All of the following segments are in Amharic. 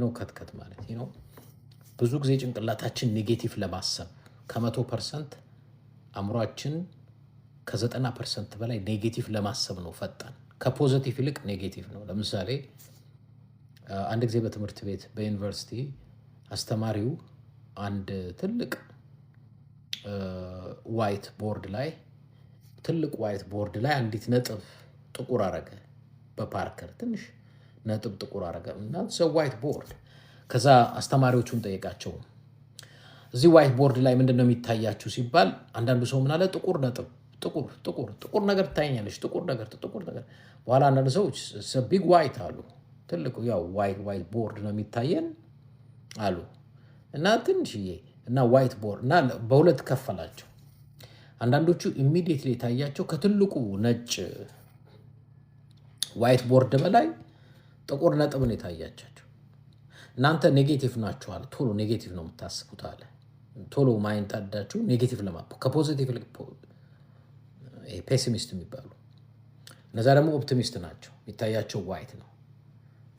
ነው ከትከት ማለት ነው። ብዙ ጊዜ ጭንቅላታችን ኔጌቲቭ ለማሰብ ከ100% አእምሯችን ከ90% በላይ ኔጌቲቭ ለማሰብ ነው ፈጣን። ከፖዚቲቭ ይልቅ ኔጌቲቭ ነው። ለምሳሌ አንድ ጊዜ በትምህርት ቤት በዩኒቨርሲቲ አስተማሪው አንድ ትልቅ ዋይት ቦርድ ላይ አንዲት ነጥብ ጥቁር አረገ። በፓርከር ትንሽ ነጥብ ጥቁር አረገ እና ዋይት ቦርድ። ከዛ አስተማሪዎቹን ጠየቃቸው፣ እዚህ ዋይት ቦርድ ላይ ምንድነው የሚታያችሁ ሲባል አንዳንዱ ሰው ምን አለ? ጥቁር ነጥብ፣ ጥቁር ነገር ትታየኛለች፣ ጥቁር ነገር። በኋላ አንዳንድ ሰዎች ቢግ ዋይት አሉ፣ ትልቁ ያው ዋይት ቦርድ ነው የሚታየን አሉ። እና ትንሽዬ እና ዋይት ቦርድ እና በሁለት ከፈላቸው። አንዳንዶቹ ኢሚዲየትሊ የታያቸው ከትልቁ ነጭ ዋይት ቦርድ በላይ ጥቁር ነጥብ ነው የታያቻቸው። እናንተ ኔጌቲቭ ናችኋል፣ ቶሎ ኔጌቲቭ ነው የምታስቡት አለ። ቶሎ ማይንድ ታዳችሁ ኔጌቲቭ ከፖዚቲቭ ፔሲሚስት የሚባሉ እነዛ ደግሞ ኦፕቲሚስት ናቸው። የሚታያቸው ዋይት ነው፣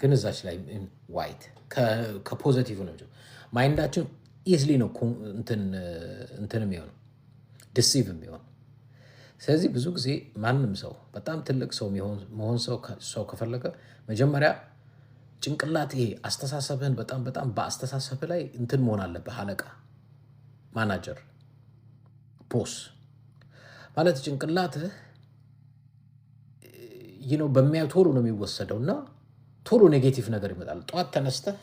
ግን እዛች ላይ ዋይት ከፖዚቲቭ ነው። ማይንዳችን ኢዝሊ ነው እንትን የሚሆነው ዲሲቭ የሚሆነው። ስለዚህ ብዙ ጊዜ ማንም ሰው በጣም ትልቅ ሰው መሆን ሰው ከፈለገ መጀመሪያ ጭንቅላት ይሄ አስተሳሰብህን በጣም በአስተሳሰብህ ላይ እንትን መሆን አለብህ። አለቃ፣ ማናጀር፣ ቦስ ማለት ጭንቅላትህ በሚያዩ ቶሎ ነው የሚወሰደው እና ቶሎ ኔጌቲቭ ነገር ይመጣል። ጠዋት ተነስተህ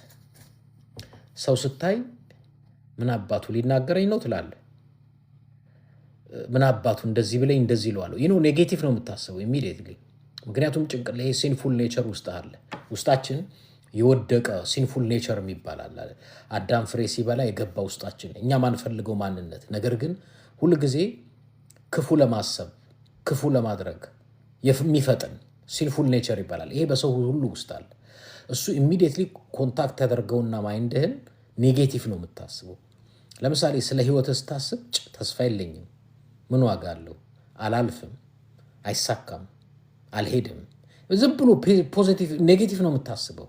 ሰው ስታይ ምን አባቱ ሊናገረኝ ነው ትላለህ። ምን አባቱ እንደዚህ ብለኝ እንደዚህ ይለዋለሁ። ኔጌቲቭ ነው የምታስበው ኢሚዲየትሊ። ምክንያቱም ጭንቅላት ይሄ ሲንፉል ኔቸር ውስጥ አለ። ውስጣችን የወደቀ ሲንፉል ኔቸር የሚባል አለ። አዳም ፍሬ ሲበላ የገባ ውስጣችን እኛ ማንፈልገው ማንነት፣ ነገር ግን ሁል ጊዜ ክፉ ለማሰብ ክፉ ለማድረግ የሚፈጥን ሲንፉል ኔቸር ይባላል። ይሄ በሰው ሁሉ ውስጥ አለ። እሱ ኢሚዲየትሊ ኮንታክት ያደርገውና ማይንድህን ኔጌቲቭ ነው የምታስበው። ለምሳሌ ስለ ህይወት ስታስብ ተስፋ የለኝም፣ ምን ዋጋ አለው፣ አላልፍም፣ አይሳካም፣ አልሄድም፣ ዝም ብሎ ፖዚቲቭ ኔጌቲቭ ነው የምታስበው።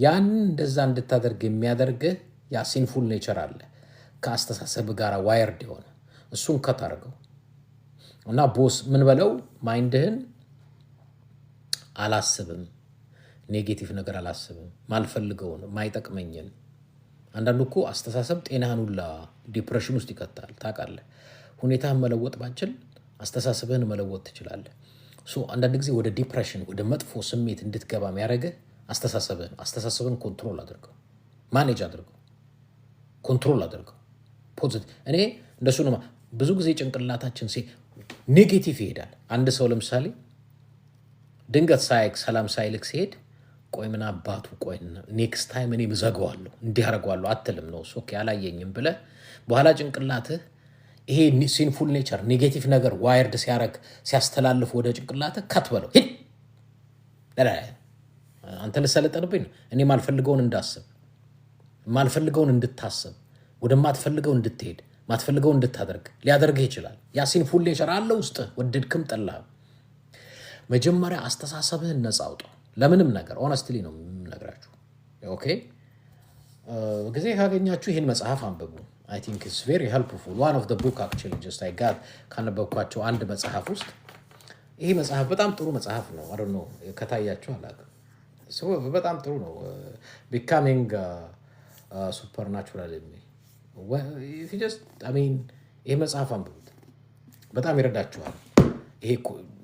ያንን እንደዛ እንድታደርግ የሚያደርግህ ያ ሲንፉል ኔቸር አለ ከአስተሳሰብ ጋር ዋየርድ የሆነ እሱን ከታርገው እና ቦስ ምን በለው ማይንድህን አላስብም፣ ኔጌቲቭ ነገር አላስብም፣ ማልፈልገውን፣ ማይጠቅመኝን። አንዳንዱ እኮ አስተሳሰብ ጤናህን ሁላ ዲፕሬሽን ውስጥ ይከታል። ታውቃለህ፣ ሁኔታህን መለወጥ ባችል አስተሳሰብህን መለወጥ ትችላለህ። አንዳንድ ጊዜ ወደ ዲፕሬሽን ወደ መጥፎ ስሜት እንድትገባ የሚያደርግህ አስተሳሰብህን ኮንትሮል አድርገው፣ ማኔጅ አድርገው፣ ኮንትሮል አድርገው። እኔ እንደሱ ነው። ብዙ ጊዜ ጭንቅላታችን ኔጌቲቭ ይሄዳል። አንድ ሰው ለምሳሌ ድንገት ሰላም ሳይልክ ሲሄድ ቆይ ምን አባቱ ቆይ ኔክስት ታይም እኔ ብዘገዋለሁ እንዲህ አደርገዋለሁ አትልም ነው ኦኬ አላየኝም ብለህ በኋላ ጭንቅላትህ ይሄ ሲንፉል ኔቸር ኔጌቲቭ ነገር ዋይርድ ሲያስተላልፍ ወደ ጭንቅላትህ ከት በለው ሂድ አንተ ልሰለጠንብኝ ነው። እኔ ማልፈልገውን እንዳስብ፣ ማልፈልገውን እንድታስብ፣ ወደማትፈልገው እንድትሄድ፣ ማትፈልገው እንድታደርግ ሊያደርግህ ይችላል። ያ ሲንፉል ኔቸር አለ ውስጥ ወደድክም ጠላህም። መጀመሪያ አስተሳሰብህን ነፃ አውጣው ለምንም ነገር። ኦነስትሊ ነው የምነግራችሁ። ኦኬ ጊዜ ካገኛችሁ ይህን መጽሐፍ አንብቡ። I think it's very helpful. One of the book actually just I got ካነበብኳቸው አንድ መጽሐፍ ውስጥ ይሄ መጽሐፍ በጣም ጥሩ መጽሐፍ ነው። I don't know ከታያችሁ አላውቅም። በጣም ጥሩ ነው። Becoming supernatural if you just ይሄ መጽሐፍ አንብቡት፣ በጣም ይረዳችኋል። ይሄ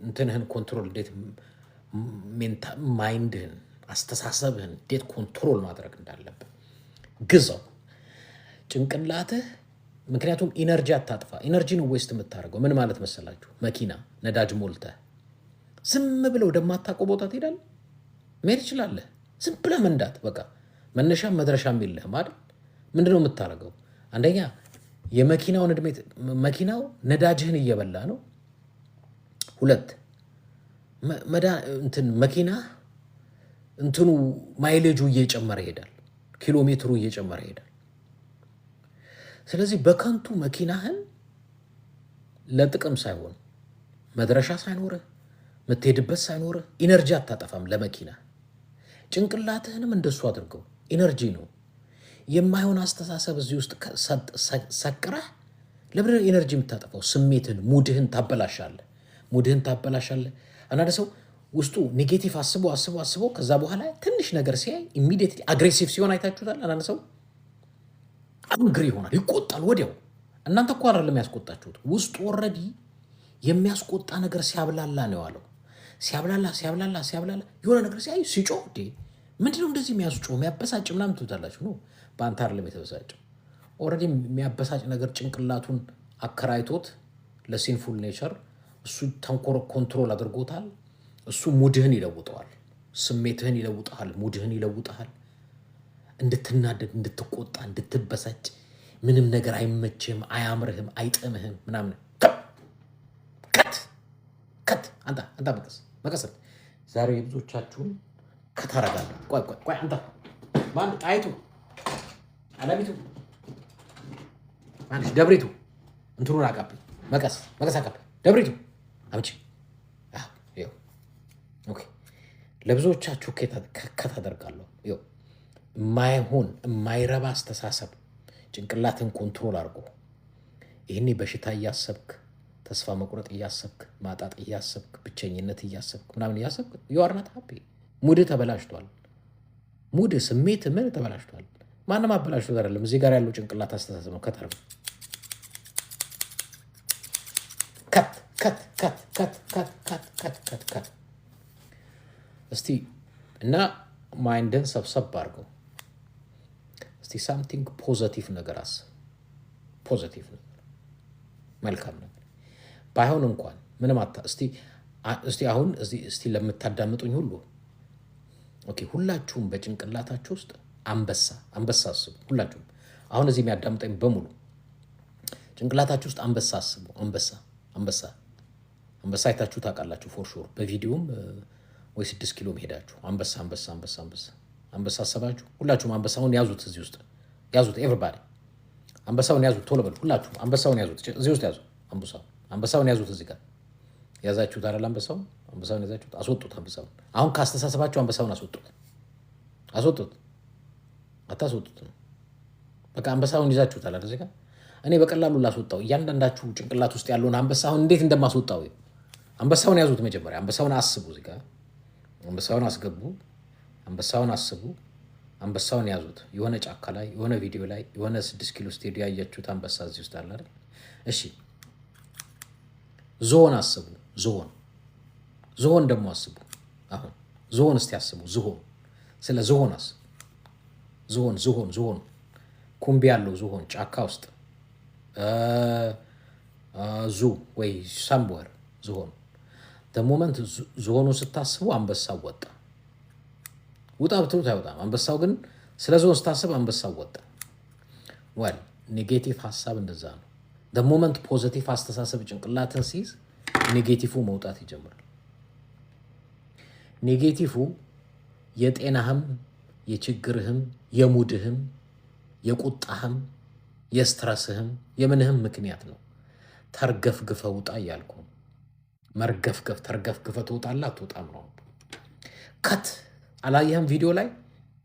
እንትንህን ኮንትሮል እንዴት ማይንድህን አስተሳሰብህን እንዴት ኮንትሮል ማድረግ እንዳለብህ ግዛው ጭንቅላትህ። ምክንያቱም ኢነርጂ አታጥፋ። ኢነርጂ ነው ዌስት የምታደርገው። ምን ማለት መሰላችሁ? መኪና ነዳጅ ሞልተህ ዝም ብለው ወደማታውቀው ቦታ ትሄዳለህ። መሄድ ትችላለህ፣ ዝም ብለህ መንዳት። በቃ መነሻም መድረሻም የለህም አይደል? ምንድነው የምታደርገው? አንደኛ የመኪናውን እድሜ፣ መኪናው ነዳጅህን እየበላ ነው። ሁለት መኪና እንትኑ ማይሌጁ እየጨመረ ይሄዳል፣ ኪሎ ሜትሩ እየጨመረ ይሄዳል። ስለዚህ በከንቱ መኪናህን ለጥቅም ሳይሆን መድረሻ ሳይኖርህ የምትሄድበት ሳይኖርህ ኢነርጂ አታጠፋም ለመኪና። ጭንቅላትህንም እንደሱ አድርገው። ኢነርጂ ነው። የማይሆን አስተሳሰብ እዚህ ውስጥ ሰቅረህ ለምንድን ኢነርጂ የምታጠፋው? ስሜትን፣ ሙድህን ታበላሻለህ። ሙድህን ታበላሻለህ። አንዳንድ ሰው ውስጡ ኔጌቲቭ አስቦ አስቦ አስቦ ከዛ በኋላ ትንሽ ነገር ሲያይ ኢሚዲየትሊ አግሬሲቭ ሲሆን አይታችሁታል። አንዳንድ ሰው አንግሪ ይሆናል፣ ይቆጣል ወዲያው። እናንተ እኮ አይደለም ያስቆጣችሁት፣ ውስጡ ኦልሬዲ የሚያስቆጣ ነገር ሲያብላላ ነው የዋለው። ሲያብላላ ሲያብላላ ሲያብላላ የሆነ ነገር ሲያዩ ሲጮህ ምንድነው እንደዚህ የሚያስጮህ የሚያበሳጭ ምናምን ትውታላችሁ ነው። በአንተ አይደለም የተበሳጨው። ኦልሬዲ የሚያበሳጭ ነገር ጭንቅላቱን አከራይቶት ለሲንፉል ኔቸር እሱ ተንኮር ኮንትሮል አድርጎታል። እሱ ሙድህን ይለውጠዋል፣ ስሜትህን ይለውጠሃል፣ ሙድህን ይለውጠሃል። እንድትናደድ፣ እንድትቆጣ፣ እንድትበሳጭ፣ ምንም ነገር አይመችህም፣ አያምርህም፣ አይጥምህም ምናምን። ከት ከት አንተ መቀሰል ዛሬ የብዙዎቻችሁን ከታረጋለሁ። ቆይ አንተ ማን ጣይቱ አለሚቱ ማንሽ ደብሪቱ እንትኑን አቃብኝ፣ መቀስ አቃብኝ፣ ደብሪቱ አምጪ። ኦኬ ለብዙዎቻችሁ ከት አደርጋለሁ። የማይሆን የማይረባ አስተሳሰብ ጭንቅላትን ኮንትሮል አድርጎ ይህኔ በሽታ እያሰብክ፣ ተስፋ መቁረጥ እያሰብክ፣ ማጣት እያሰብክ፣ ብቸኝነት እያሰብክ ምናምን እያሰብክ የዋርናት ሀቢ ሙድ ተበላሽቷል። ሙድ ስሜት ምን ተበላሽቷል? ማንም አበላሽቶት አይደለም። እዚህ ጋር ያለው ጭንቅላት አስተሳሰብ ነው። ከተርፍ ከት እስቲ እና ማይንድን ሰብሰብ አድርገው እስቲ ሳምቲንግ ፖዘቲቭ ነገር አስብ። ፖዘቲቭ ነገር፣ መልካም ነገር ባይሆን እንኳን ምንም እስቲ አሁን እስቲ ለምታዳምጡኝ ሁሉ ኦኬ፣ ሁላችሁም በጭንቅላታችሁ ውስጥ አንበሳ አስቡ። ሁላችሁም አሁን እዚህ የሚያዳምጠኝ በሙሉ ጭንቅላታችሁ ውስጥ አንበሳ አስቡ። አንበሳ አይታችሁ ታውቃላችሁ ፎር ሹር። በቪዲዮም ወይ 6 ኪሎ ሄዳችሁ አንበሳ አሰባችሁ። ሁላችሁም አንበሳውን ያዙት፣ እዚህ ውስጥ ያዙት። ኤቨሪባዲ አንበሳውን ያዙት፣ ቶሎ በሉ ሁላችሁም አንበሳውን ያዙት፣ እዚህ ውስጥ ያዙ። አንበሳውን ያዙት፣ እዚህ ጋር ያዛችሁት አይደል? አንበሳውን ያዛችሁት፣ አስወጡት አንበሳውን። አሁን ካስተሳሰባችሁ አንበሳውን አስወጡት። አታስወጡት ነው በቃ። አንበሳውን ይዛችሁታል አይደል? እዚህ ጋር እኔ በቀላሉ ላስወጣው እያንዳንዳችሁ ጭንቅላት ውስጥ ያለውን አንበሳ አሁን እንዴት እንደማስወጣው አንበሳውን ያዙት። መጀመሪያ አንበሳውን አስቡ፣ እዚህ ጋር አንበሳውን አስገቡ፣ አንበሳውን አስቡ፣ አንበሳውን ያዙት። የሆነ ጫካ ላይ፣ የሆነ ቪዲዮ ላይ፣ የሆነ 6 ኪሎ ስቴዲዮ ያያችሁት አንበሳ እዚህ ውስጥ አለ አይደል? እሺ ዞን አስቡ። ዞን ደግሞ አስቡ። አሁን ዞን እስቲ አስቡ። ስለ ዞን አስቡ። ዞን ኩምቢ ያለው ዞን ጫካ ውስጥ ወይ ሳምወር ዞን ሞመንት ዞኑ ስታስቡ አንበሳው ወጣ። ውጣ ብትሉት አይወጣም። አንበሳው ግን ስለ ዞን ስታስብ አንበሳው ወጣ። ወል ኔጌቲቭ ሀሳብ እንደዛ ነው። ሞመንት ፖዘቲቭ አስተሳሰብ ጭንቅላትን ሲይዝ ኔጌቲቭ መውጣት ይጀምራል። ኔጌቲቭ የጤናህም፣ የችግርህም፣ የሙድህም፣ የቁጣህም፣ የስትረስህም የምንህም ምክንያት ነው። ተርገፍግፈ ውጣ እያልኩ መርገፍገፍ ተርገፍግፈ ትወጣለህ አትወጣም ነው። ከት አላየህም? ቪዲዮ ላይ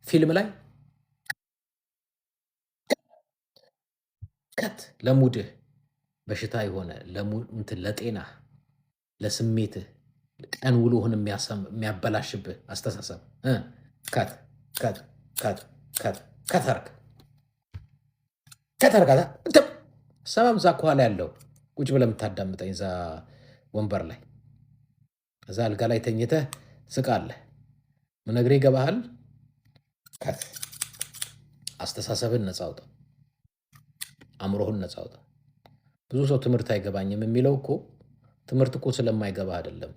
ፊልም ላይ ከት ለሙድህ በሽታ የሆነ ለጤናህ፣ ለስሜትህ፣ ቀን ውሎህን የሚያበላሽብህ አስተሳሰብ ከተርጋታ ሰባም እዛ ከኋላ ያለው ቁጭ ብለህ የምታዳምጠኝ እዛ ወንበር ላይ እዛ አልጋ ላይ ተኝተህ ስቃለህ። ምነግርህ ይገባሃል? አስተሳሰብን ነፃ አውጣ፣ አእምሮህን ነፃ አውጣ። ብዙ ሰው ትምህርት አይገባኝም የሚለው እኮ ትምህርት እኮ ስለማይገባህ አይደለም።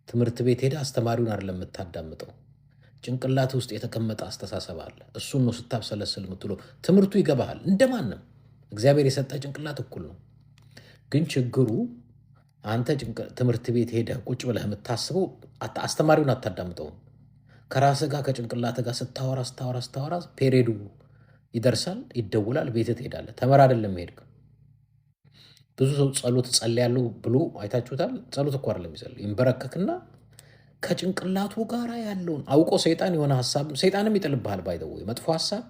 ትምህርት ቤት ሄደህ አስተማሪውን አይደለም የምታዳምጠው። ጭንቅላት ውስጥ የተቀመጠ አስተሳሰብ አለ። እሱን ነው ስታብሰለስል የምትለው። ትምህርቱ ይገባሃል እንደማንም። እግዚአብሔር የሰጠ ጭንቅላት እኩል ነው። ግን ችግሩ አንተ ትምህርት ቤት ሄደህ ቁጭ ብለህ የምታስበው አስተማሪውን አታዳምጠውም። ከራስህ ጋር ከጭንቅላትህ ጋር ስታወራ ፔሬዱ ይደርሳል፣ ይደውላል፣ ቤትህ ትሄዳለህ። ተመራ አይደለም ሄድክ። ብዙ ሰው ጸሎት ጸልያለሁ ብሎ አይታችሁታል። ጸሎት እኮ አይደለም ይጸልይ፣ ይንበረከክና ከጭንቅላቱ ጋር ያለውን አውቆ ሰይጣን የሆነ ሀሳብ ሰይጣንም ይጥልብሃል። ባይደው መጥፎ ሀሳብ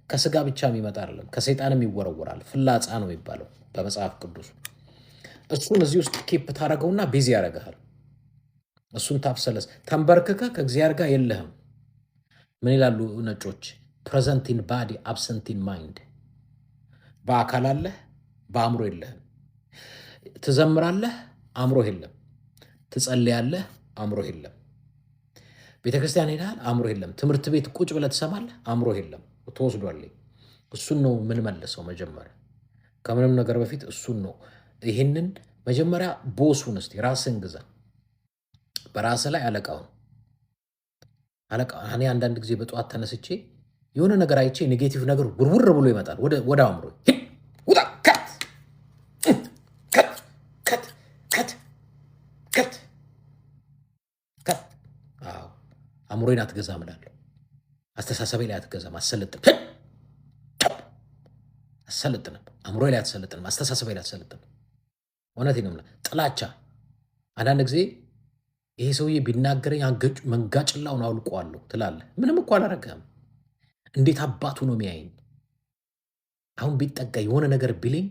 ከስጋ ብቻ የሚመጣ አይደለም፣ ከሰይጣንም ይወረወራል። ፍላጻ ነው የሚባለው በመጽሐፍ ቅዱስ። እሱን እዚህ ውስጥ ኬፕ ታደረገውና ቢዚ ያደርግሃል። እሱን ታብሰለስ ተንበርክከ ከእግዚአብሔር ጋር የለህም። ምን ይላሉ ነጮች? ፕሬዘንት ኢን ባዲ አብሰንት ኢን ማይንድ። በአካል አለህ፣ በአእምሮ የለህም። ትዘምራለህ፣ አእምሮ የለም። ትጸልያለህ፣ አእምሮ የለም። ቤተክርስቲያን ሄዳል፣ አእምሮ የለም። ትምህርት ቤት ቁጭ ብለህ ትሰማለህ፣ አእምሮ የለም። ተወስዷል። እሱን ነው የምንመልሰው። መጀመሪያ ከምንም ነገር በፊት እሱን ነው። ይህንን መጀመሪያ ቦሱን እስቲ ራስን ግዛ። በራስ ላይ አለቃውን እኔ አንዳንድ ጊዜ በጠዋት ተነስቼ የሆነ ነገር አይቼ ኔጌቲቭ ነገር ውርውር ብሎ ይመጣል ወደ አእምሮ። ውጣ፣ ከት ከት ከት ከት ከት ከት። አዎ አእምሮዬን አትገዛም እላለሁ። አስተሳሰቤ ላይ አትገዛም። አሰልጥንም። አእምሮዬ ላይ አትሰልጥንም። አስተሳሰቤ ላይ አትሰልጥንም። እውነቴን ነው። ጥላቻ አንዳንድ ጊዜ ይሄ ሰውዬ ቢናገረኝ መንጋጭላውን አውልቀዋለሁ ትላለህ። ምንም እኮ አላረገህም። እንዴት አባቱ ነው የሚያየኝ? አሁን ቢጠጋ የሆነ ነገር ቢለኝ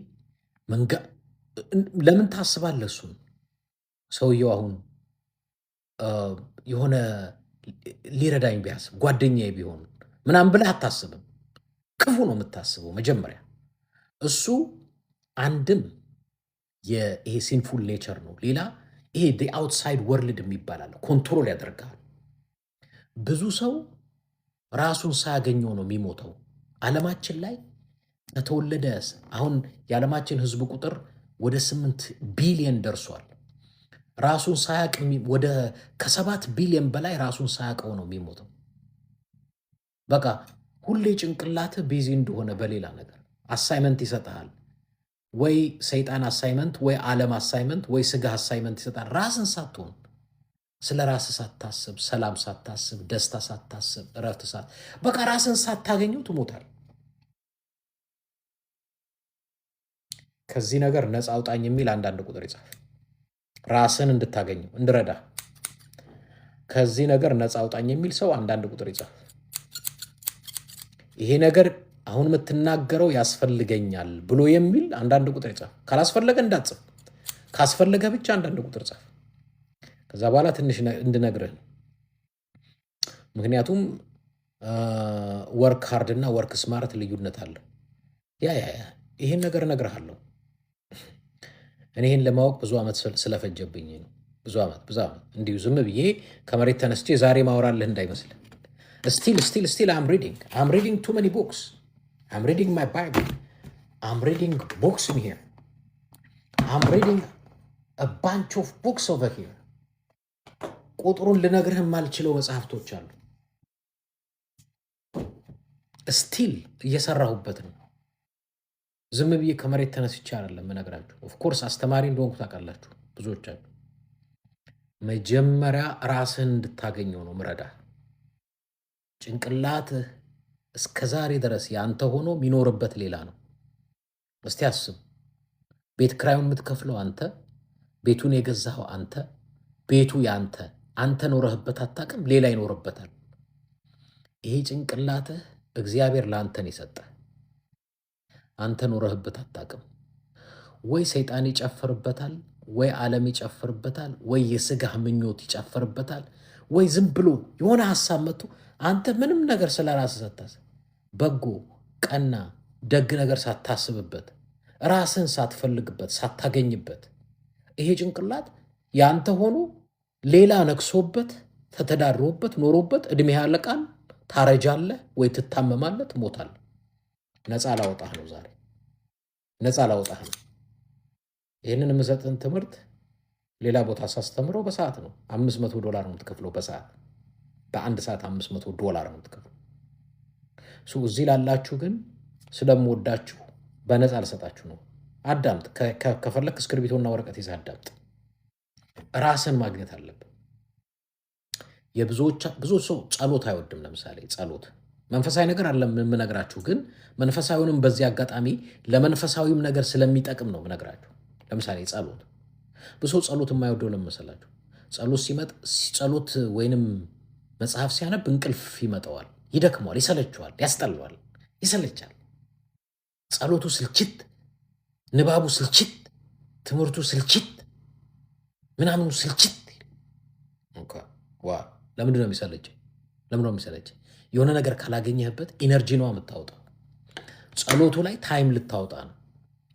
ለምን ታስባለህ? እሱን ሰውየው አሁን የሆነ ሊረዳኝ ቢያስብ ጓደኛዬ ቢሆን ምናምን ብለህ አታስብም። ክፉ ነው የምታስበው መጀመሪያ። እሱ አንድም ይሄ ሲንፉል ኔቸር ነው። ሌላ ይሄ አውትሳይድ ወርልድ የሚባላል ኮንትሮል ያደርጋል። ብዙ ሰው ራሱን ሳያገኘው ነው የሚሞተው። ዓለማችን ላይ ከተወለደ አሁን የዓለማችን ህዝብ ቁጥር ወደ 8 ቢሊዮን ደርሷል። ራሱን ሳያቅ ወደ ከ7 ቢሊዮን በላይ ራሱን ሳያቀው ነው የሚሞተው። በቃ ሁሌ ጭንቅላት ቢዚ እንደሆነ በሌላ ነገር አሳይመንት ይሰጣል። ወይ ሰይጣን አሳይመንት፣ ወይ ዓለም አሳይመንት፣ ወይ ስጋ አሳይመንት ይሰጣል። ራስን ሳትሆን ስለ ራስ ሳታስብ፣ ሰላም ሳታስብ፣ ደስታ ሳታስብ፣ እረፍት በቃ ራስን ሳታገኘው ትሞታል። ከዚህ ነገር ነፃ አውጣኝ የሚል አንዳንድ ቁጥር ይጻፍ። ራስን እንድታገኘው እንድረዳ ከዚህ ነገር ነፃ አውጣኝ የሚል ሰው አንዳንድ ቁጥር ይጻፍ። ይሄ ነገር አሁን የምትናገረው ያስፈልገኛል ብሎ የሚል አንዳንድ ቁጥር ይጻፍ። ካላስፈለገ እንዳትጽፍ፣ ካስፈለገ ብቻ አንዳንድ ቁጥር ጻፍ። ከዛ በኋላ ትንሽ እንድነግርህ ነው። ምክንያቱም ወርክ ሃርድ እና ወርክ ስማርት ልዩነት አለው። ይህን ነገር እነግርሃለሁ። እኔ ይህን ለማወቅ ብዙ ዓመት ስለፈጀብኝ ነው። ብዙ ዓመት እንዲሁ ዝም ብዬ ከመሬት ተነስቼ ዛሬ ማወራልህ እንዳይመስል። Still I'm reading too many books. I'm reading my Bible. I'm reading books in here. I'm reading a bunch of books over here. ቁጥሩን ልነግርህ የማልችለው መጽሐፍቶች አሉ። ስቲል እየሰራሁበት ነው። ዝም ብዬ ከመሬት ተነስቼ አይደለም የምነግራችሁ። ኦፍኮርስ አስተማሪ እንደሆንኩ ታውቃላችሁ ብዙዎቻችሁ። መጀመሪያ ራስህን እንድታገኘው ነው ምረዳ። ጭንቅላትህ እስከ ዛሬ ድረስ ያንተ ሆኖ የሚኖርበት ሌላ ነው። እስቲ አስብ። ቤት ክራዩን የምትከፍለው አንተ፣ ቤቱን የገዛኸው አንተ፣ ቤቱ ያንተ። አንተ ኖረህበት አታውቅም፣ ሌላ ይኖርበታል። ይሄ ጭንቅላትህ እግዚአብሔር ለአንተን የሰጠ፣ አንተ ኖረህበት አታውቅም። ወይ ሰይጣን ይጨፍርበታል፣ ወይ ዓለም ይጨፍርበታል፣ ወይ የስጋህ ምኞት ይጨፍርበታል፣ ወይ ዝም ብሎ የሆነ ሀሳብ መጥቶ አንተ ምንም ነገር ስለ ራስህ ሳታስብ፣ በጎ ቀና ደግ ነገር ሳታስብበት፣ ራስህን ሳትፈልግበት፣ ሳታገኝበት ይሄ ጭንቅላት ያንተ ሆኖ ሌላ ነክሶበት ተተዳድሮበት ኖሮበት እድሜ ያለቃል። ታረጃለህ ወይ ትታመማለህ፣ ትሞታለህ። ነፃ ላወጣህ ነው ዛሬ፣ ነፃ ላወጣህ ነው። ይህንን የምሰጥን ትምህርት ሌላ ቦታ ሳስተምረው በሰዓት ነው $500 ነው የምትከፍለው። በሰዓት በአንድ ሰዓት $500 ነው የምትከፍለው። እዚህ ላላችሁ ግን ስለምወዳችሁ በነፃ ልሰጣችሁ ነው። አዳምጥ። ከፈለክ እስክርቢቶና ወረቀት ይዘህ አዳምጥ። ራስን ማግኘት አለብን። ብዙ ሰው ጸሎት አይወድም። ለምሳሌ ጸሎት መንፈሳዊ ነገር አለ የምነግራችሁ፣ ግን መንፈሳዊውንም በዚህ አጋጣሚ ለመንፈሳዊም ነገር ስለሚጠቅም ነው የምነግራችሁ። ለምሳሌ ጸሎት ብዙ ሰው ጸሎት የማይወደው ለምን መሰላችሁ? ጸሎት ሲመጥ ጸሎት ወይንም መጽሐፍ ሲያነብ እንቅልፍ ይመጣዋል፣ ይደክመዋል፣ ይሰለችዋል፣ ያስጠላዋል፣ ይሰለቻል። ጸሎቱ ስልችት፣ ንባቡ ስልችት፣ ትምህርቱ ስልችት፣ ምናምኑ ስልችት። ለምንድን ነው የሚሰለች? ለምን ነው የሚሰለች? የሆነ ነገር ካላገኘህበት ኢነርጂ ነው የምታወጣው። ጸሎቱ ላይ ታይም ልታወጣ ነው፣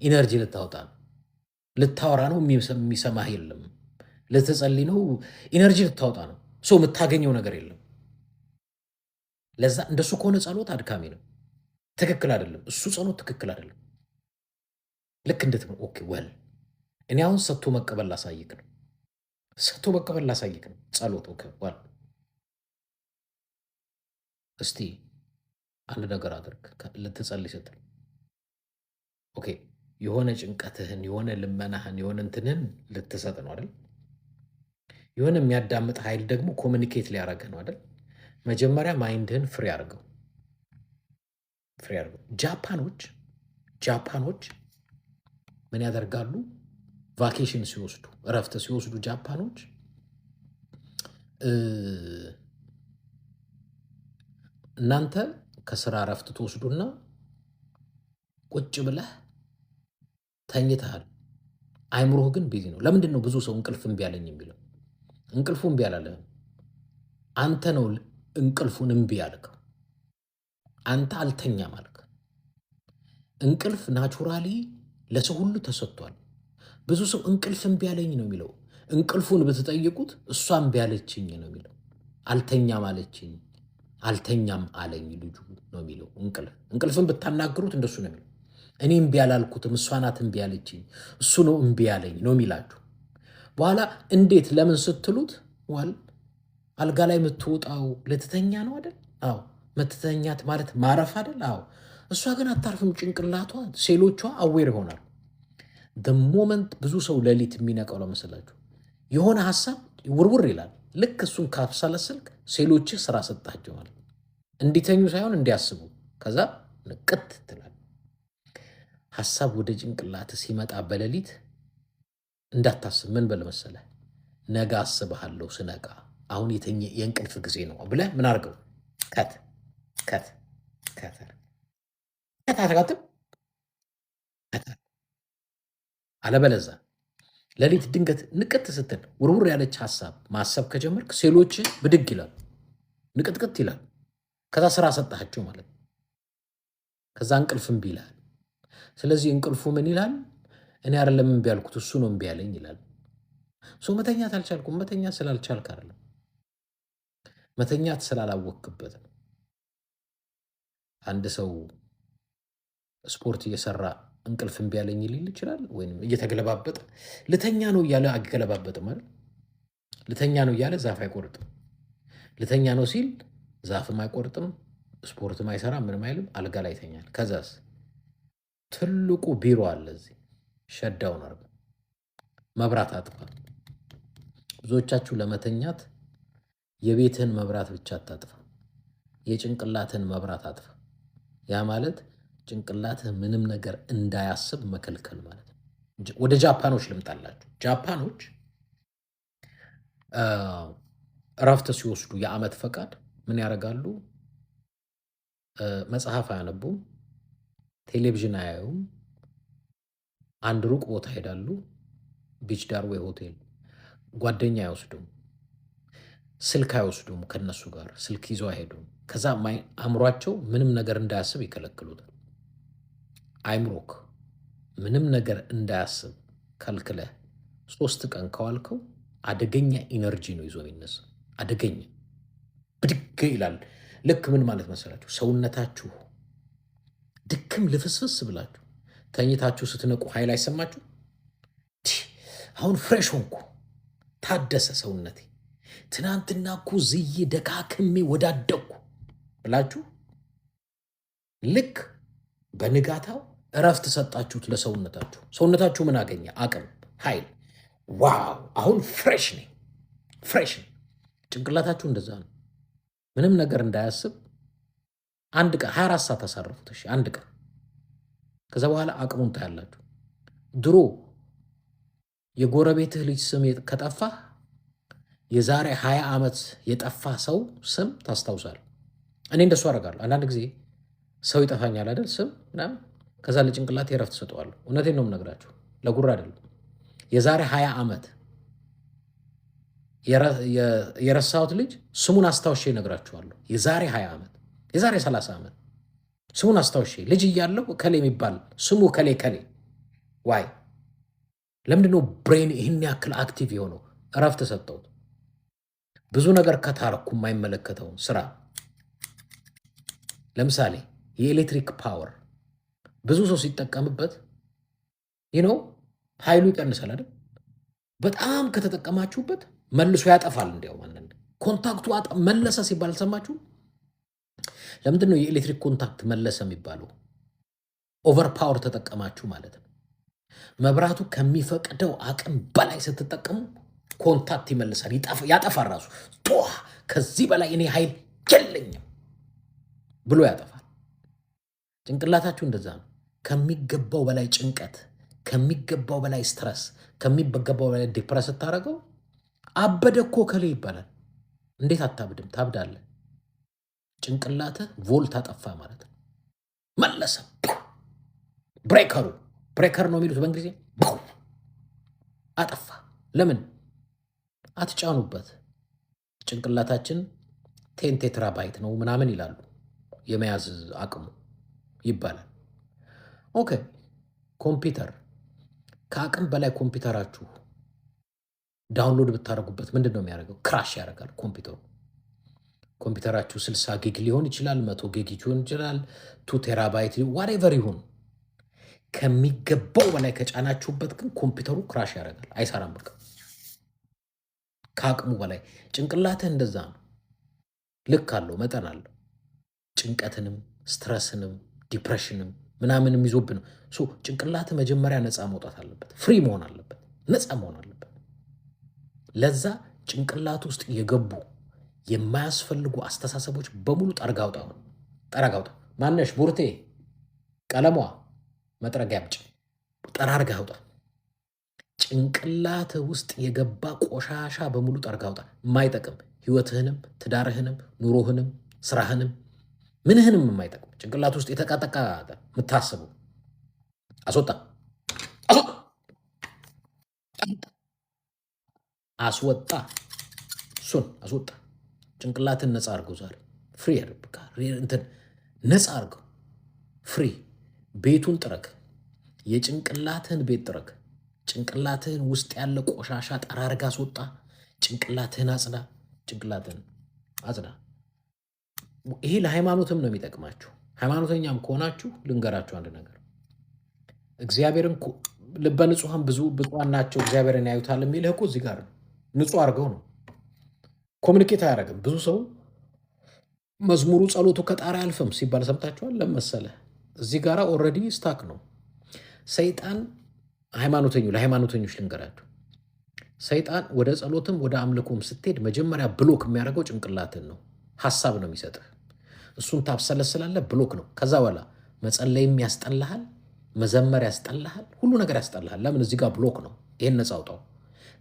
ኢነርጂ ልታወጣ ነው። ልታወራ ነው፣ የሚሰማህ የለም። ልትጸልይ ነው፣ ኢነርጂ ልታወጣ ነው። የምታገኘው ነገር የለም። ለዛ እንደሱ ከሆነ ጸሎት አድካሚ ነው፣ ትክክል አይደለም። እሱ ጸሎት ትክክል አይደለም። ልክ እንዴት ነው? ኦኬ ወል እኔ አሁን ሰጥቶ መቀበል ላሳይክ ነው። ሰጥቶ መቀበል ላሳይክ ነው ጸሎት። ኦኬ ወል እስቲ አንድ ነገር አድርግ ልትጸልይ ስትል። ኦኬ የሆነ ጭንቀትህን፣ የሆነ ልመናህን፣ የሆነ እንትንህን ልትሰጥ ነው አይደል? የሆነ የሚያዳምጥ ኃይል ደግሞ ኮሚኒኬት ሊያደርግህ ነው አይደል? መጀመሪያ ማይንድህን ፍሪ አድርገው፣ ፍሪ አድርገው። ጃፓኖች ምን ያደርጋሉ? ቫኬሽን ሲወስዱ፣ እረፍት ሲወስዱ ጃፓኖች እናንተ ከስራ እረፍት ትወስዱና ቁጭ ብለህ ተኝተሃል፣ አይምሮህ ግን ቢዚ ነው። ለምንድን ነው ብዙ ሰው እንቅልፍ እምቢ አለኝ የሚለው? እንቅልፉ እምቢ አላለህም፣ አንተ ነው እንቅልፉን እምቢ ያልከው። አንተ አልተኛም አልክ። እንቅልፍ ናቹራሊ ለሰው ሁሉ ተሰጥቷል። ብዙ ሰው እንቅልፍ እምቢ አለኝ ነው የሚለው። እንቅልፉን ብትጠይቁት እሷ እምቢ አለችኝ ነው የሚለው። አልተኛም አለችኝ፣ አልተኛም አለኝ ልጁ ነው የሚለው። እንቅልፍን ብታናግሩት እንደሱ ነው የሚለው። እኔ እምቢ አላልኩትም፣ እሷ ናት እምቢ አለችኝ፣ እሱ ነው እምቢ አለኝ ነው የሚላችሁ። በኋላ እንዴት ለምን ስትሉት ዋል አልጋ ላይ የምትወጣው ልትተኛ ነው አይደል? አዎ። መትተኛት ማለት ማረፍ አይደል? አዎ። እሷ ግን አታርፍም። ጭንቅላቷ ሴሎቿ አዌር ይሆናል። ሞመንት ብዙ ሰው ሌሊት የሚነቃው ለመሰላችሁ የሆነ ሀሳብ ውርውር ይላል። ልክ እሱን ካብሰለስልክ ሴሎችህ ስራ ሰጣቸዋል፣ እንዲተኙ ሳይሆን እንዲያስቡ። ከዛ ንቅት ትላል። ሀሳብ ወደ ጭንቅላት ሲመጣ በሌሊት እንዳታስብ። ምን በል መሰለህ፣ ነገ አስብሃለሁ ስነቃ፣ አሁን የእንቅልፍ ጊዜ ነው ብለህ ምን አድርገው ከት አለበለዛ ሌሊት ድንገት ንቅት ስትል ውርውር ያለች ሀሳብ ማሰብ ከጀመርክ ሴሎች ብድግ ይላል፣ ንቅጥቅት ይላል። ከዛ ስራ ሰጣቸው ማለት ነው። ከዛ እንቅልፍ እምቢ ይላል። ስለዚህ እንቅልፉ ምን ይላል? እኔ አይደለም እምቢ ያልኩት እሱ ነው እምቢ ያለኝ ይላል። መተኛት አልቻልኩም። መተኛት ስላልቻልክ አይደለም፣ መተኛት ስላላወቅክበት ነው። አንድ ሰው ስፖርት እየሰራ እንቅልፍ እምቢ ያለኝ ሊል ይችላል። ወይም እየተገለባበጠ ልተኛ ነው እያለ አይገለባበጥም ማለት። ልተኛ ነው እያለ ዛፍ አይቆርጥም። ልተኛ ነው ሲል ዛፍም አይቆርጥም፣ ስፖርትም አይሰራም፣ ምንም አይልም፣ አልጋ ላይ ይተኛል። ከዛስ ትልቁ ቢሮ አለ እዚህ፣ ሸዳውን አርገ መብራት አጥፋ። ብዙዎቻችሁ ለመተኛት የቤትህን መብራት ብቻ አታጥፋ፣ የጭንቅላትህን መብራት አጥፋ። ያ ማለት ጭንቅላትህ ምንም ነገር እንዳያስብ መከልከል ማለት ነው። ወደ ጃፓኖች ልምጣላችሁ። ጃፓኖች እረፍት ሲወስዱ የዓመት ፈቃድ ምን ያደርጋሉ? መጽሐፍ አያነቡም፣ ቴሌቪዥን አያዩም፣ አንድ ሩቅ ቦታ ሄዳሉ፣ ቢች ዳር ወይ ሆቴል። ጓደኛ አይወስዱም፣ ስልክ አይወስዱም፣ ከነሱ ጋር ስልክ ይዘው አይሄዱም። ከዛ አእምሯቸው ምንም ነገር እንዳያስብ ይከለክሉታል። አይምሮክ ምንም ነገር እንዳያስብ ከልክለህ 3 ቀን ከዋልከው አደገኛ ኢነርጂ ነው ይዞ የሚነሳ። አደገኛ ብድግ ይላል። ልክ ምን ማለት መሰላችሁ? ሰውነታችሁ ድክም ልፍስፍስ ብላችሁ ተኝታችሁ ስትነቁ ኃይል አይሰማችሁ? አሁን ፍሬሽ ሆንኩ፣ ታደሰ ሰውነቴ፣ ትናንትና እኮ ዝዬ ደካክሜ ወዳደኩ ብላችሁ ልክ በንጋታው እረፍት ሰጣችሁት ለሰውነታችሁ። ሰውነታችሁ ምን አገኘ? አቅም፣ ኃይል። ዋው አሁን ፍሬሽ ነኝ፣ ፍሬሽ ነኝ። ጭንቅላታችሁ እንደዛ ነው። ምንም ነገር እንዳያስብ አንድ ቀን 24 ሰዓት አሳርፉት። እሺ አንድ ቀን። ከዛ በኋላ አቅሙን ታያላችሁ። ድሮ የጎረቤትህ ልጅ ስም ከጠፋህ የዛሬ 20 ዓመት የጠፋ ሰው ስም ታስታውሳል። እኔ እንደሱ አደርጋለሁ። አንዳንድ ጊዜ ሰው ይጠፋኛል አይደል ስም ምናምን፣ ከዛ ለጭንቅላት የረፍት ሰጠዋለሁ። እውነቴን ነው የምነግራችሁ፣ ለጉራ አይደለም። የዛሬ 20 ዓመት የረሳሁት ልጅ ስሙን አስታውሼ እነግራችኋለሁ። የዛሬ 20 ዓመት የዛሬ 30 ዓመት ስሙን አስታውሼ ልጅ እያለሁ ከሌ የሚባል ስሙ ከሌ ከሌ። ዋይ ለምንድነው ብሬን ይህን ያክል አክቲቭ የሆነው? እረፍት ሰጠሁት። ብዙ ነገር ከታረኩ የማይመለከተውን ስራ፣ ለምሳሌ የኤሌክትሪክ ፓወር ብዙ ሰው ሲጠቀምበት ነው ኃይሉ ይቀንሳል አይደል? በጣም ከተጠቀማችሁበት መልሶ ያጠፋል። እንዲያውም አንዳንድ ኮንታክቱ መለሰ ሲባል ሰማችሁ? ለምንድን ነው የኤሌክትሪክ ኮንታክት መለሰ የሚባለው? ኦቨር ፓወር ተጠቀማችሁ ማለት ነው። መብራቱ ከሚፈቅደው አቅም በላይ ስትጠቀሙ ኮንታክት ይመልሳል፣ ያጠፋል። ራሱ ከዚህ በላይ እኔ ኃይል የለኝም ብሎ ያጠፋል። ጭንቅላታችሁ እንደዛ ነው። ከሚገባው በላይ ጭንቀት፣ ከሚገባው በላይ ስትረስ፣ ከሚገባው በላይ ዲፕረስ ስታደርገው አበደ እኮ ከሌ ይባላል። እንዴት አታብድም? ታብዳለህ። ጭንቅላትህ ቮልት አጠፋ ማለት ነው። መለሰ። ብሬከር ነው የሚሉት በእንግሊዝኛ። አጠፋ። ለምን አትጫኑበት? ጭንቅላታችን 10 ቴትራባይት ነው ምናምን ይላሉ የመያዝ አቅሙ ይባላል። ኦኬ ኮምፒውተር ከአቅም በላይ ኮምፒውተራችሁ ዳውንሎድ ብታደርጉበት ምንድን ነው የሚያደርገው? ክራሽ ያደርጋል ኮምፒውተሩ። ኮምፒውተራችሁ 60 ጊግ ሊሆን ይችላል፣ 100 ጊግ ሊሆን ይችላል፣ 2 ቴራባይት ዋሬቨር ይሁን። ከሚገባው በላይ ከጫናችሁበት ግን ኮምፒውተሩ ክራሽ ያደርጋል፣ አይሰራም። በቃ ከአቅሙ በላይ። ጭንቅላትህ እንደዛ ነው። ልክ አለው፣ መጠን አለው። ጭንቀትንም ስትረስንም ዲፕሬሽንም ምናምንም ይዞብ ነው። ጭንቅላትህ መጀመሪያ ነፃ መውጣት አለበት፣ ፍሪ መሆን አለበት፣ ነፃ መሆን አለበት። ለዛ ጭንቅላት ውስጥ የገቡ የማያስፈልጉ አስተሳሰቦች በሙሉ ጠረጋውጣ። ማነሽ ቡርቴ ቀለሟ መጥረጊያ ብጭ ጠራርጋ አውጣ። ጭንቅላት ውስጥ የገባ ቆሻሻ በሙሉ ጠርጋውጣ። የማይጠቅም ህይወትህንም፣ ትዳርህንም፣ ኑሮህንም፣ ስራህንም ምንህንም የማይጠቅም ጭንቅላት ውስጥ የተቃጠቃ የምታስቡ አስወጣ። እሱን አስወጣ። ጭንቅላትን ነፃ አርገው። ዛሬ ፍሪ እንትን ነፃ አርገው። ፍሪ ቤቱን ጥረግ። የጭንቅላትህን ቤት ጥረግ። ጭንቅላትህን ውስጥ ያለ ቆሻሻ ጠራርጋ አስወጣ። ጭንቅላትህን አጽዳ። ጭንቅላትህን አጽዳ። ይሄ ለሃይማኖትም ነው የሚጠቅማችሁ። ሃይማኖተኛም ከሆናችሁ ልንገራችሁ አንድ ነገር። እግዚአብሔርን ልበ ንጹሐን ብፁዓን ናቸው እግዚአብሔርን ያዩታል የሚልህ እኮ እዚህ ጋር ነው። ንጹህ አድርገው ነው። ኮሚኒኬት አያደርግም። ብዙ ሰው መዝሙሩ ጸሎቱ ከጣሪያ አልፍም ሲባል ሰምታችኋል። ለመሰለህ እዚህ ጋር ኦልሬዲ ስታክ ነው። ሰይጣን ለሃይማኖተኞች ልንገራችሁ፣ ሰይጣን ወደ ጸሎትም ወደ አምልኮም ስትሄድ መጀመሪያ ብሎክ የሚያደርገው ጭንቅላትን ነው። ሀሳብ ነው የሚሰጥህ። እሱን ታብሰለስላለህ፣ ብሎክ ነው። ከዛ በኋላ መጸለይም ያስጠላሃል፣ መዘመር ያስጠላሃል፣ ሁሉ ነገር ያስጠላሃል። ለምን? እዚህ ጋር ብሎክ ነው። ይሄን ነፃ አውጣው።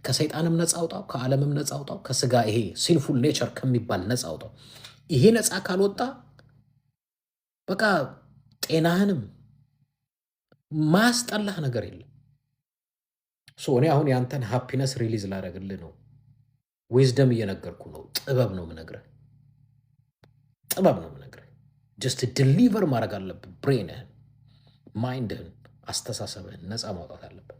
ከሰይጣንም ነፃ አውጣው፣ ከዓለምም ነፃ አውጣው፣ ከስጋ ይሄ ሲንፉል ኔቸር ከሚባል ነፃ አውጣው። ይሄ ነፃ ካልወጣ በቃ ጤናህንም ማስጠላህ ነገር የለም። እኔ አሁን ያንተን ሃፒነስ ሪሊዝ ላደርግልህ ነው። ዊዝደም እየነገርኩ ነው። ጥበብ ነው የምነግርህ። ጀስት ዲሊቨር ማድረግ አለብህ። ብሬንህን፣ ማይንድህን፣ አስተሳሰብህን ነፃ ማውጣት አለብህ።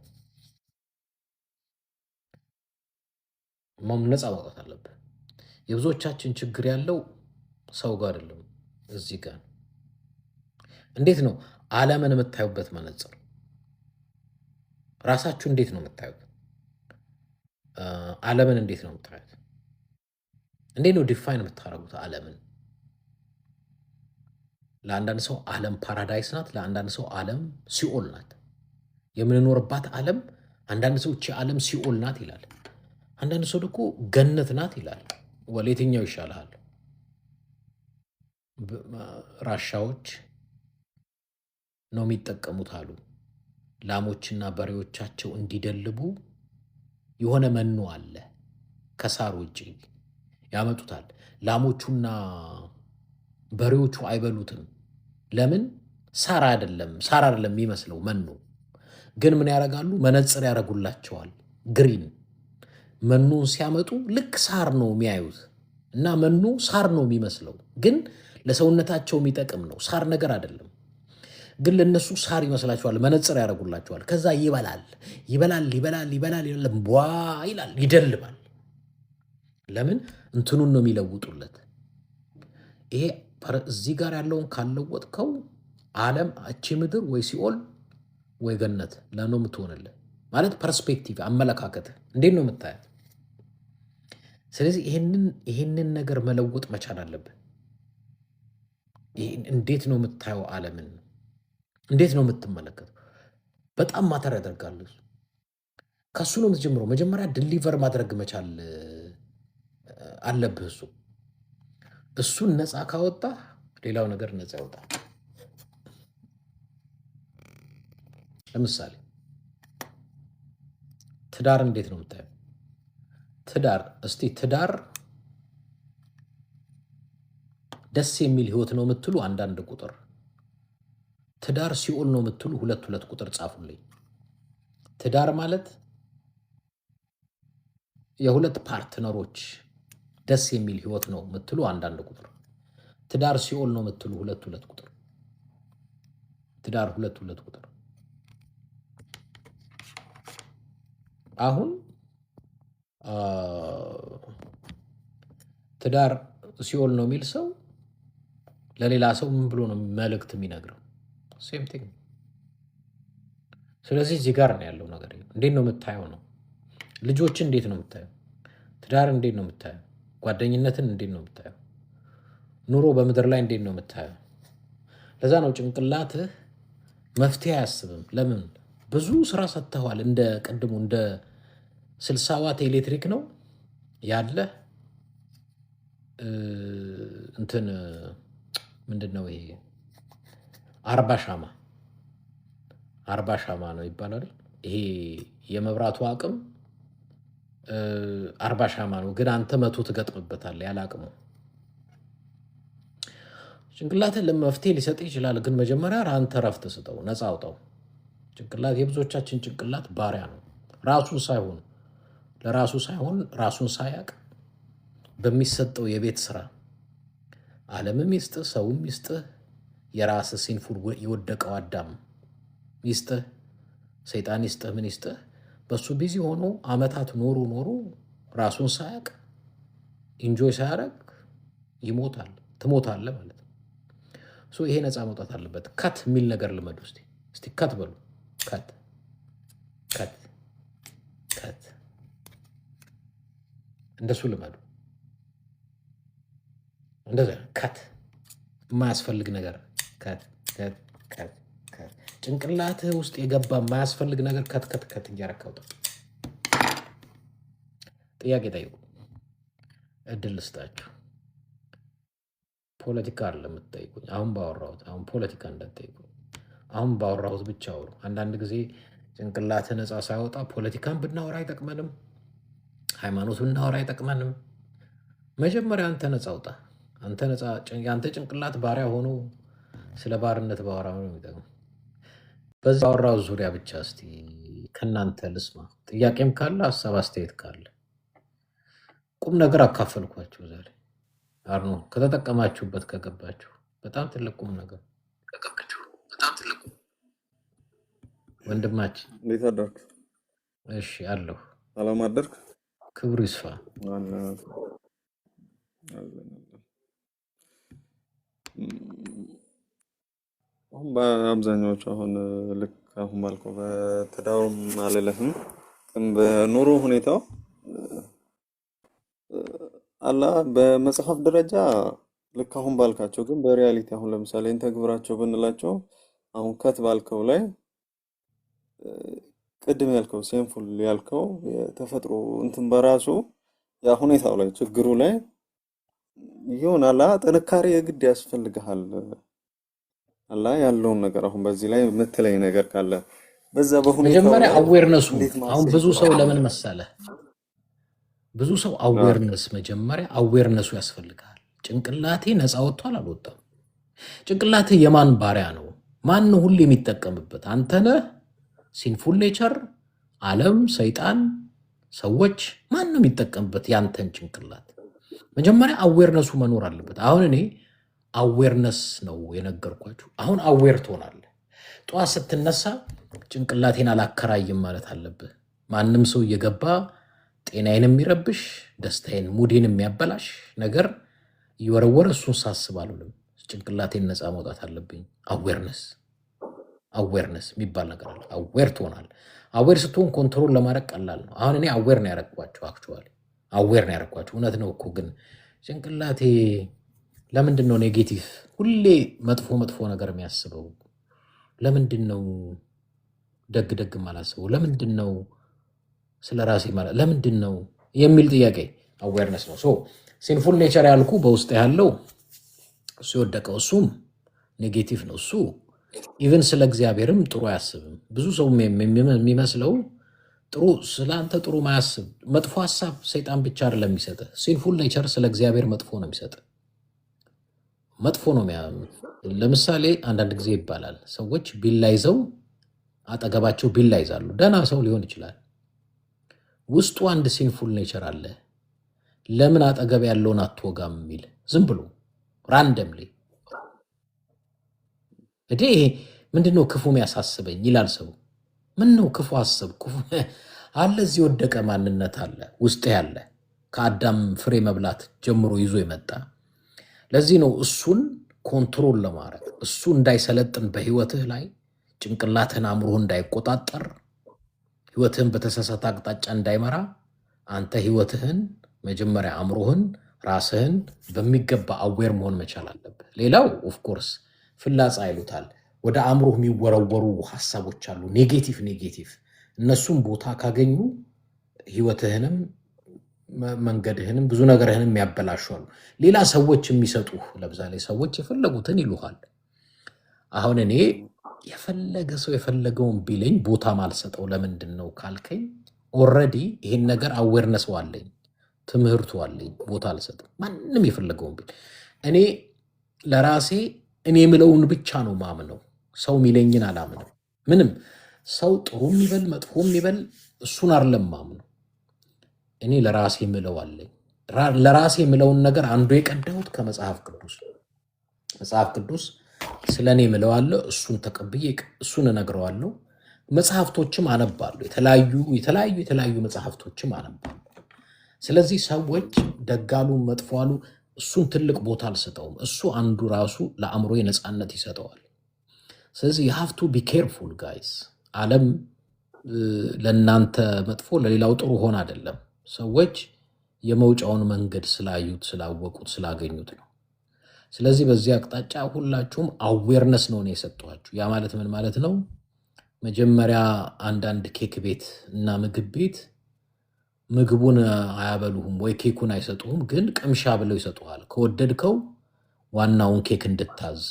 ነፃ ማውጣት አለብህ። የብዙዎቻችን ችግር ያለው ሰው ጋር አይደለም፣ እዚህ ጋር። እንዴት ነው ዓለምን የምታዩበት መነጽር? ራሳችሁ እንዴት ነው የምታዩት? ዓለምን እንዴት ነው የምታዩት? እንዴት ነው ዲፋይን የምታደርጉት ዓለምን? ለአንዳንድ ሰው ዓለም ፓራዳይስ ናት፣ ለአንዳንድ ሰው ዓለም ሲኦል ናት። የምንኖርባት ዓለም አንዳንድ ሰው እቺ ዓለም ሲኦል ናት ይላል፣ አንዳንድ ሰው ደግሞ ገነት ናት ይላል። የትኛው ይሻልሃል? ራሻዎች ነው የሚጠቀሙት አሉ። ላሞችና በሬዎቻቸው እንዲደልቡ የሆነ መኖ አለ። ከሳር ውጭ ያመጡታል። ላሞቹና በሬዎቹ አይበሉትም። ለምን? ሳር አይደለም የሚመስለው መኖ። ግን ምን ያደርጋሉ? መነጽር ያደርጉላቸዋል። ግሪን መኖን ሲያመጡ ልክ ሳር ነው የሚያዩት እና መኖ ሳር ነው የሚመስለው፣ ግን ለሰውነታቸው የሚጠቅም ነው። ሳር ነገር አይደለም፣ ግን ለነሱ ሳር ይመስላቸዋል። መነጽር ያደርጉላቸዋል። ከዛ ይበላል ቧ ይላል፣ ይደልባል። ለምን? እንትኑን ነው የሚለውጡለት። ይሄ እዚህ ጋር ያለውን ካልለወጥከው ዓለም እቺ ምድር ወይ ሲኦል ወይ ገነት ለኖ የምትሆንልህ ማለት ፐርስፔክቲቭ አመለካከት እንዴት ነው የምታያት? ስለዚህ ይህንን ነገር መለወጥ መቻል አለብን። እንዴት ነው የምታየው ዓለምን? እንዴት ነው የምትመለከተው? በጣም ማተር ያደርጋል። ከሱ ነው የምትጀምረው። መጀመሪያ ድሊቨር ማድረግ መቻል አለብህ። እሱን ነፃ ካወጣ ሌላው ነገር ነፃ ያወጣል። ለምሳሌ ትዳር እንዴት ነው የምታየው? ትዳር ደስ የሚል ህይወት ነው የምትሉ አንዳንድ ቁጥር፣ ትዳር ሲኦል ነው የምትሉ ሁለት ቁጥር ጻፉልኝ። ትዳር ማለት የሁለት ፓርትነሮች ደስ የሚል ህይወት ነው የምትሉ አንዳንድ ቁጥር፣ ትዳር ሲኦል ነው የምትሉ ሁለት ቁጥር፣ ትዳር ሁለት ቁጥር። አሁን ትዳር ሲኦል ነው የሚል ሰው ለሌላ ሰው ምን ብሎ ነው መልእክት የሚነግረው? ሴም ቲንግ። ስለዚህ እዚህ ጋር ነው ያለው ነገር። እንዴት ነው የምታየው ነው። ልጆችን እንዴት ነው የምታየው? ትዳር እንዴት ነው የምታየው? ጓደኝነትን እንዴት ነው የምታየው? ኑሮ በምድር ላይ እንዴት ነው የምታየው? ለዛ ነው ጭንቅላትህ መፍትሄ አያስብም። ለምን? ብዙ ስራ ሰጥተዋል። እንደ ቅድሙ እንደ 60 ዋት ኤሌክትሪክ ነው ያለ እንትን ምንድን ነው ይሄ 40 ሻማ ነው ይባላል። ይሄ የመብራቱ አቅም 40 ሻማ ነው፣ ግን አንተ 100 ትገጥምበታለህ ያለ አቅሙ። ጭንቅላትን ለመፍትሄ ሊሰጥ ይችላል፣ ግን መጀመሪያ አንተ ረፍት ስጠው፣ ነፃ አውጣው። ጭንቅላት የብዙዎቻችን ጭንቅላት ባሪያ ነው። ለራሱ ሳይሆን ራሱን ሳያቅ በሚሰጠው የቤት ስራ ዓለምም ይስጥህ፣ ሰውም ይስጥህ፣ የራስ ሲንፉል የወደቀው አዳም ይስጥህ፣ ሰይጣን ይስጥህ፣ ምን ይስጥህ፣ በሱ ቢዚ ሆኖ አመታት ኖሩ ራሱን ሳያቅ ኢንጆይ ሳያደርግ ይሞታል። ትሞታለህ ማለት ነው። ይሄ ነፃ መውጣት አለበት። ከት የሚል ነገር ልመዱ። እስቲ ከት በሉ። ከት እንደሱ ልመዱ። እንደዛ ከት የማያስፈልግ ነገር ከት ጭንቅላትህ ውስጥ የገባ የማያስፈልግ ነገር ከት እያረካውጣ። ጥያቄ ጠይቁ፣ እድል ልስጣችሁ። ፖለቲካ አለ የምትጠይቁኝ። አሁን ፖለቲካ እንዳትጠይቁኝ። አሁን ባወራሁት ብቻ አውሩ። አንዳንድ ጊዜ ጭንቅላትህ ነፃ ሳይወጣ ፖለቲካን ብናወራ አይጠቅመንም፣ ሃይማኖት ብናወራ አይጠቅመንም። መጀመሪያ አንተ ነፃ አውጣ። የአንተ ጭንቅላት ባሪያ ሆኖ ስለ ባርነት ባወራ ነው የሚጠቅም። በዛ አወራው ዙሪያ ብቻ እስቲ ከእናንተ ልስማ። ጥያቄም ካለ ሀሳብ አስተያየት ካለ ቁም ነገር አካፈልኳችሁ ዛሬ። አርኖ ከተጠቀማችሁበት ከገባችሁ በጣም ትልቅ ቁም ነገር ወንድማችን። እንዴት አደርክ? እሺ አለሁ። ሰላም አደርክ? ክብሩ ይስፋ። አሁን በአብዛኛዎቹ አሁን ልክ አሁን ባልከው በትዳሩም አልልህም፣ ግን በኑሮ ሁኔታው አላ በመጽሐፍ ደረጃ ልክ አሁን ባልካቸው፣ ግን በሪያሊቲ አሁን ለምሳሌ እንተግብራቸው ብንላቸው አሁን ከት ባልከው ላይ ቅድም ያልከው ሴንፉል ያልከው የተፈጥሮ እንትን በራሱ ያ ሁኔታው ላይ ችግሩ ላይ ይሆናል። ጥንካሬ የግድ ያስፈልግሃል። አላ ያለውን ነገር አሁን በዚህ ላይ የምትለኝ ነገር ካለ በዛ በሁኔታው መጀመሪያ አዌርነሱ። አሁን ብዙ ሰው ለምን መሰለ ብዙ ሰው አዎ፣ አዌርነስ መጀመሪያ አዌርነሱ ያስፈልጋል። ጭንቅላቴ ነፃ ወጥቷል አልወጣም? ጭንቅላቴ የማን ባሪያ ነው? ማን ነው ሁሌ የሚጠቀምበት? አንተ ነህ? ሲንፉል ኔቸር፣ ዓለም፣ ሰይጣን፣ ሰዎች? ማን ነው የሚጠቀምበት ያንተን ጭንቅላት? መጀመሪያ አዌርነሱ መኖር አለበት። አሁን እኔ አዌርነስ ነው የነገርኳችሁ። አሁን አዌር ትሆናለህ። ጠዋት ስትነሳ ጭንቅላቴን አላከራይም ማለት አለብህ። ማንም ሰው እየገባ ጤናዬን የሚረብሽ ደስታዬን፣ ሙዴን የሚያበላሽ ነገር እየወረወረ እሱን ሳስብ አልውልም። ጭንቅላቴን ነፃ መውጣት አለብኝ። አዌርነስ የሚባል ነገር አለ። አዌር ትሆናለህ። አዌር ስትሆን ኮንትሮል ለማድረግ ቀላል ነው። አሁን እኔ አዌር ነው ያረግኳቸው። አክቹዋሊ አዌር ነው ያረግኳቸው። እውነት ነው እኮ ግን ጭንቅላቴ ለምንድን ነው ኔጌቲቭ ሁሌ መጥፎ መጥፎ ነገር የሚያስበው? ለምንድን ነው ደግ ደግ ማላስበው? ለምንድን ነው ስለ ራሴ ማለት ለምንድን ነው የሚል ጥያቄ አዌርነስ ነው። ሶ ሲንፉል ኔቸር ያልኩ በውስጥ ያለው እሱ የወደቀው እሱም ኔጌቲቭ ነው። እሱ ኢቨን ስለ እግዚአብሔርም ጥሩ አያስብም። ብዙ ሰው የሚመስለው ጥሩ ስለ አንተ ጥሩ ማያስብ መጥፎ ሀሳብ ሰይጣን ብቻ አይደለም የሚሰጥህ። ሲንፉል ኔቸር ስለ እግዚአብሔር መጥፎ ነው የሚሰጥህ። መጥፎ ነው ለምሳሌ አንዳንድ ጊዜ ይባላል ሰዎች ቢላ ይዘው አጠገባቸው ቢላ ይዛሉ። ደህና ሰው ሊሆን ይችላል። ውስጡ አንድ ሲንፉል ኔቸር አለ። ለምን አጠገብ ያለውን አትወጋም የሚል ዝም ብሎ ራንደምሊ እዴ ምንድነው ክፉ የሚያሳስበኝ ይላል ሰው። ምን ነው ክፉ አስብ ክፉ አለ። እዚህ ወደቀ ማንነት አለ ውስጥ ያለ ከአዳም ፍሬ መብላት ጀምሮ ይዞ የመጣ። ለዚህ ነው እሱን ኮንትሮል ለማድረግ እሱ እንዳይሰለጥን በህይወትህ ላይ ጭንቅላትህን አእምሮህ እንዳይቆጣጠር ህይወትህን በተሳሳተ አቅጣጫ እንዳይመራ አንተ ህይወትህን መጀመሪያ አእምሮህን ራስህን በሚገባ አዌር መሆን መቻል አለብህ። ሌላው ኦፍኮርስ ፍላጻ ይሉታል። ወደ አእምሮህ የሚወረወሩ ሀሳቦች አሉ፣ ኔጌቲቭ። እነሱም ቦታ ካገኙ ህይወትህንም መንገድህንም ብዙ ነገርህንም ያበላሻሉ። ሌላ ሰዎች የሚሰጡህ ለምሳሌ ሰዎች የፈለጉትን ይሉሃል። አሁን እኔ የፈለገ ሰው የፈለገውን ቢለኝ ቦታ ማልሰጠው ለምንድን ነው ካልከኝ፣ ኦልሬዲ ይሄን ነገር አዌርነስ አለኝ፣ ትምህርቱ አለኝ፣ ቦታ አልሰጥም። ማንም የፈለገውን ቢል እኔ ለራሴ እኔ የምለውን ብቻ ነው ማምነው። ሰው ሚለኝን አላምነው። ምንም ሰው ጥሩ የሚበል መጥፎ የሚበል እሱን አይደለም ማምነው። እኔ ለራሴ ምለው አለኝ። ለራሴ ምለውን ነገር አንዱ የቀዳሁት ከመጽሐፍ ቅዱስ መጽሐፍ ቅዱስ ስለ እኔ ምለው አለ። እሱን ተቀብዬ እሱን እነግረዋለሁ። መጽሐፍቶችም አነባለሁ። የተለያዩ መጽሐፍቶችም አነባለሁ። ስለዚህ ሰዎች ደጋሉ መጥፎሉ እሱን ትልቅ ቦታ አልሰጠውም። እሱ አንዱ ራሱ ለአእምሮ ነፃነት ይሰጠዋል። ስለዚህ you have to be careful guys። ዓለም ለእናንተ መጥፎ ለሌላው ጥሩ ሆነ አይደለም። ሰዎች የመውጫውን መንገድ ስላዩት ስላወቁት ስላገኙት ነው። ስለዚህ በዚህ አቅጣጫ ሁላችሁም አዌርነስ ነው የሰጠኋችሁ። ያ ማለት ምን ማለት ነው? መጀመሪያ አንዳንድ ኬክ ቤት እና ምግብ ቤት ምግቡን አያበሉህም ወይ ኬኩን አይሰጡህም፣ ግን ቅምሻ ብለው ይሰጡሃል። ከወደድከው ዋናውን ኬክ እንድታዝ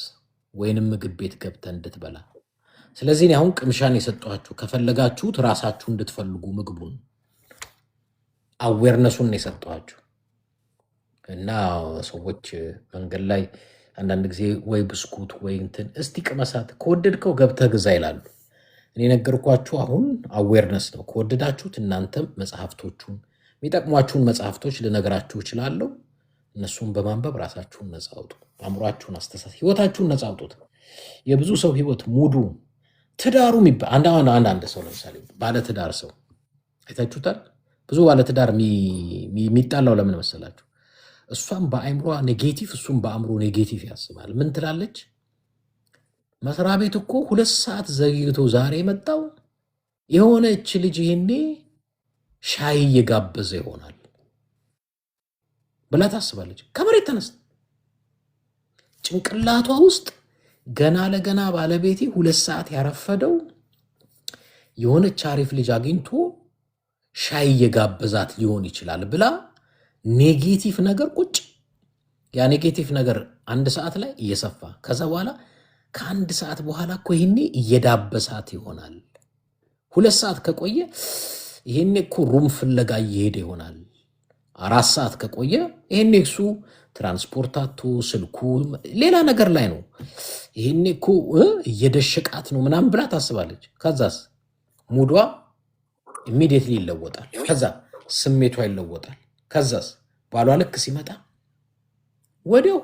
ወይንም ምግብ ቤት ገብተህ እንድትበላ። ስለዚህ እኔ አሁን ቅምሻን የሰጠኋችሁ ከፈለጋችሁት ራሳችሁ እንድትፈልጉ ምግቡን አዌርነሱን የሰጠኋችሁ እና ሰዎች መንገድ ላይ አንዳንድ ጊዜ ወይ ብስኩት ወይ እንትን እስቲ ቅመሳት ከወደድከው ገብተህ ግዛ ይላሉ። እኔ ነገርኳችሁ አሁን አዌርነስ ነው። ከወደዳችሁት እናንተም መጽሐፍቶቹን የሚጠቅሟችሁን መጽሐፍቶች ልነግራችሁ እችላለሁ። እነሱን በማንበብ ራሳችሁን ነፃ አውጡ። አእምሯችሁን፣ አስተሳሰብ፣ ህይወታችሁን ነፃ አውጡት። የብዙ ሰው ህይወት ሙዱ ትዳሩ አንዳንድ ሰው ለምሳሌ ባለትዳር ሰው አይታችሁታል። ብዙ ባለትዳር የሚጣላው ለምን መሰላችሁ? እሷም በአእምሯ ኔጌቲቭ እሱም በአእምሮ ኔጌቲቭ ያስባል። ምን ትላለች? መስሪያ ቤት እኮ 2 ሰዓት ዘግይቶ ዛሬ መጣው የሆነች ልጅ ይሄኔ ሻይ እየጋበዘ ይሆናል ብላ ታስባለች። ከመሬት ተነስታ ጭንቅላቷ ውስጥ ገና ለገና ባለቤቴ 2 ሰዓት ያረፈደው የሆነች አሪፍ ልጅ አግኝቶ ሻይ እየጋበዛት ሊሆን ይችላል ብላ ኔጌቲቭ ነገር ቁጭ። ያ ኔጌቲቭ ነገር 1 ሰዓት ላይ እየሰፋ ከዛ በኋላ ከ1 ሰዓት በኋላ እኮ ይሄኔ እየዳበሳት ይሆናል። 2 ሰዓት ከቆየ ይሄኔ እኮ ሩም ፍለጋ እየሄደ ይሆናል። 4 ሰዓት ከቆየ ይሄኔ እሱ ትራንስፖርት አቶ ስልኩ ሌላ ነገር ላይ ነው። ይሄኔ እኮ እየደሸቃት ነው ምናምን ብላ ታስባለች። ከዛስ ሙዷ ኢሚዲየትሊ ይለወጣል። ከዛ ስሜቷ ይለወጣል። ከዛስ ባሏ ልክ ሲመጣ ወዲያው